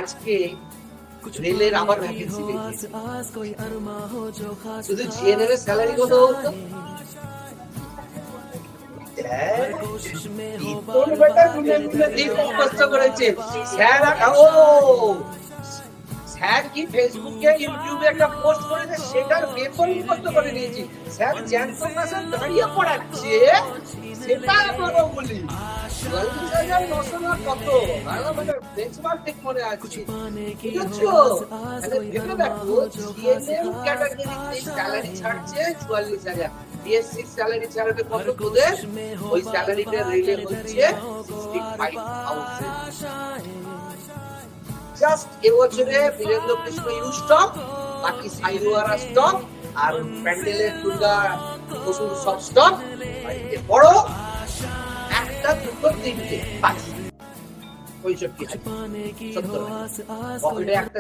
আজকে রেলের আবার ভ্যাকেন্সি বেরিয়েছে, শুধু জিএনএম এর স্যালারি কত হতো? কষ্ট করেছে স্যার। স্যার কি ফেসবুকে ইউটিউবে একটা পোস্ট করেছে, সেটার বেতন কত করে নিয়েছি। স্যার জ্যান্ত মাসে দাঁড়িয়ে পড়াচ্ছে, সেটা আমরা বলি ৪২,৯০০ কত মানে বেঞ্চমার্ক ঠিক মনে আছে, বুঝছো? ভেবে দেখো জিএনএম ক্যাটাগরিতে স্যালারি ছাড়ছে ৪৪,০০০, বিএসসি স্যালারি ছাড়বে কত তোদের? ওই স্যালারিটা রেলে হচ্ছে 65,000। জাস্ট এবছরে বীরেন্দ্র কৃষ্ণ ইউ স্টক, বাকি সাইওয়ারা স্টক আর প্যান্ডেলের দুর্গা বসুর সব স্টক। বড় একটা দুটো তিনটে 65,000, 70,000 একটা